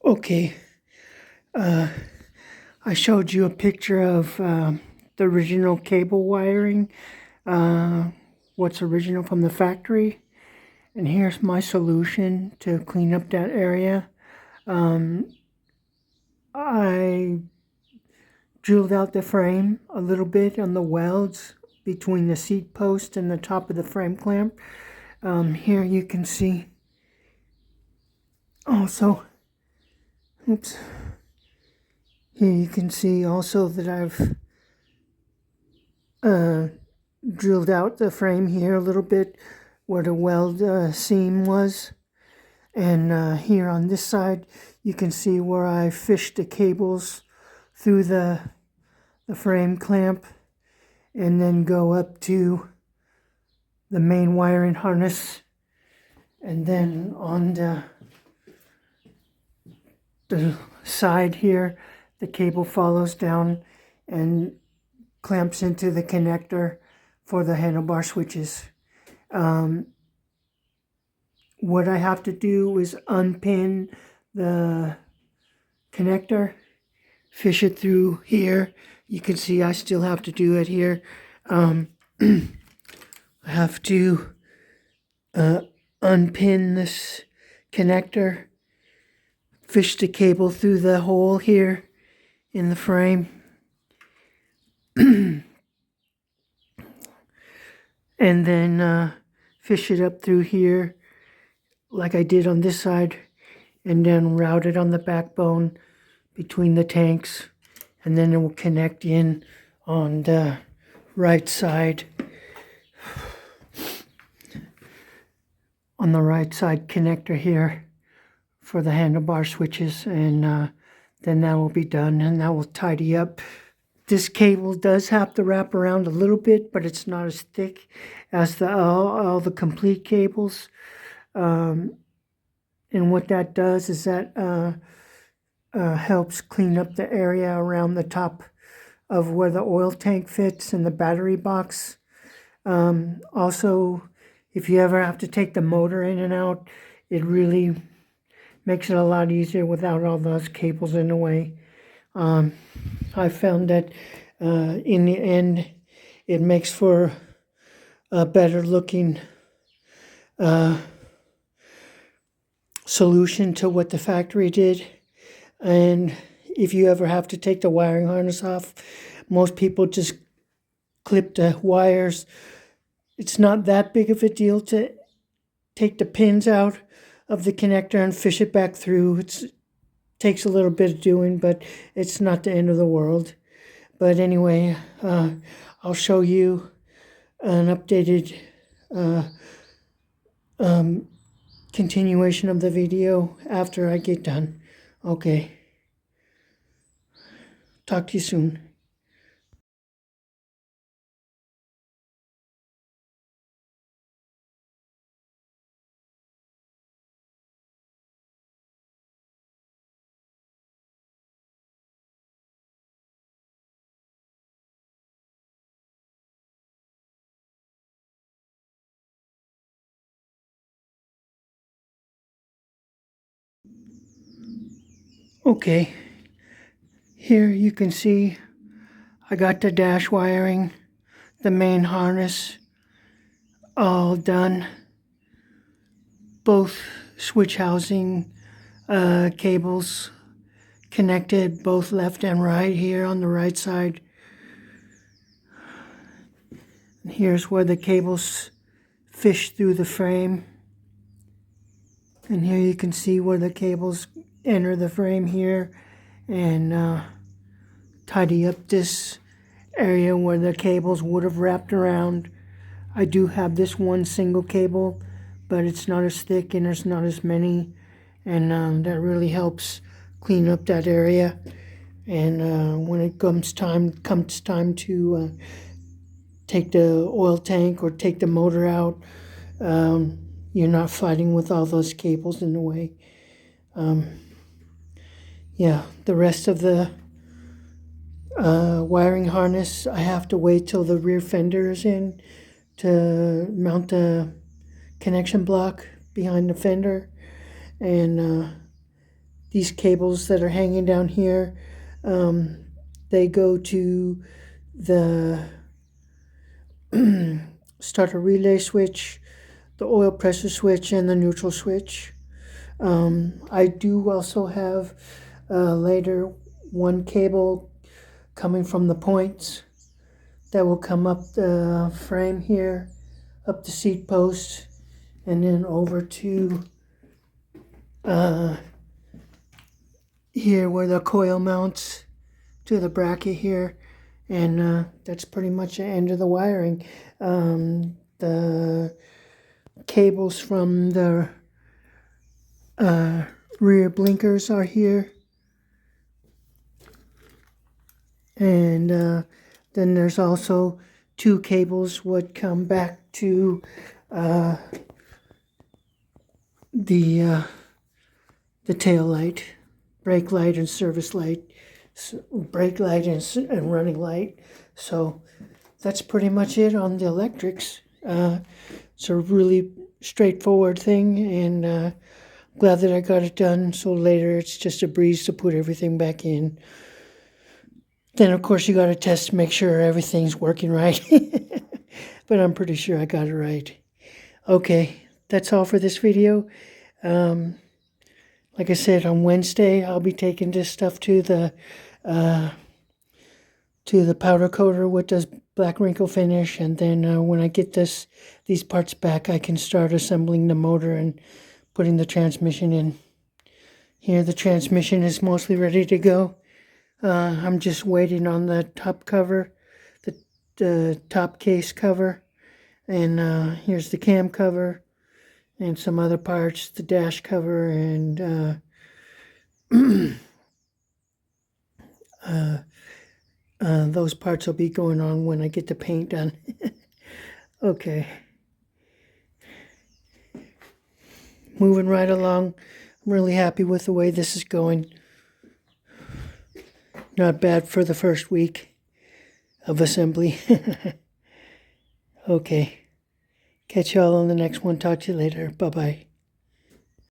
Okay, I showed you a picture of the original cable wiring, what's original from the factory, and here's my solution to clean up that area. I drilled out the frame a little bit on the welds between the seat post and the top of the frame clamp. Here you can see also, oops. Here you can see also that I've drilled out the frame here a little bit where the weld seam was. And here on this side, you can see where I fished the cables through the frame clamp and then go up to the main wiring harness. And then on the side here, the cable follows down and clamps into the connector for the handlebar switches. What I have to do is unpin the connector, fish it through here. You can see I still have to do it here. I have to unpin this connector, fish the cable through the hole here in the frame, and then fish it up through here like I did on this side, and then route it on the backbone between the tanks, and then it will connect in on the right side. On the right side connector here for the handlebar switches, and then that will be done, and that will tidy up. This cable does have to wrap around a little bit, but it's not as thick as all the complete cables. And what that does is that helps clean up the area around the top of where the oil tank fits and the battery box. Also, if you ever have to take the motor in and out, it really makes it a lot easier without all those cables in the way. I found that in the end, it makes for a better looking solution to what the factory did. And if you ever have to take the wiring harness off, most people just clip the wires. It's not that big of a deal to take the pins out of the connector and fish it back through. It takes a little bit of doing, but it's not the end of the world. But anyway, I'll show you an updated continuation of the video after I get done. Okay. Talk to you soon. Okay, here you can see I got the dash wiring, the main harness, all done. Both switch housing cables connected, both left and right here on the right side. And here's where the cables fish through the frame. And here you can see where the cables enter the frame here, and tidy up this area where the cables would have wrapped around. I do have this one single cable, but it's not as thick and there's not as many, and that really helps clean up that area. And when it comes time to take the oil tank or take the motor out, you're not fighting with all those cables in the way. Yeah, the rest of the wiring harness, I have to wait till the rear fender is in to mount the connection block behind the fender. And these cables that are hanging down here, they go to the starter relay switch, the oil pressure switch, and the neutral switch. I do also have later one cable coming from the points that will come up the frame here, up the seat post, and then over to here where the coil mounts to the bracket here. And that's pretty much the end of the wiring. The cables from the rear blinkers are here. And then there's also two cables would come back to the tail light, brake light and service light, brake light and running light. So that's pretty much it on the electrics. It's a really straightforward thing, and glad that I got it done. So later it's just a breeze to put everything back in. Then of course you got to test to make sure everything's working right. But I'm pretty sure I got it right. Okay, that's all for this video. Like I said, on Wednesday I'll be taking this stuff to the powder coater, what does black wrinkle finish, and then when I get these parts back, I can start assembling the motor and putting the transmission in. Here the transmission is mostly ready to go. I'm just waiting on the top cover, the top case cover, and here's the cam cover and some other parts, the dash cover, and those parts will be going on when I get the paint done. Okay. Moving right along. I'm really happy with the way this is going. Not bad for the first week of assembly. Okay. Catch y'all on the next one. Talk to you later. Bye-bye.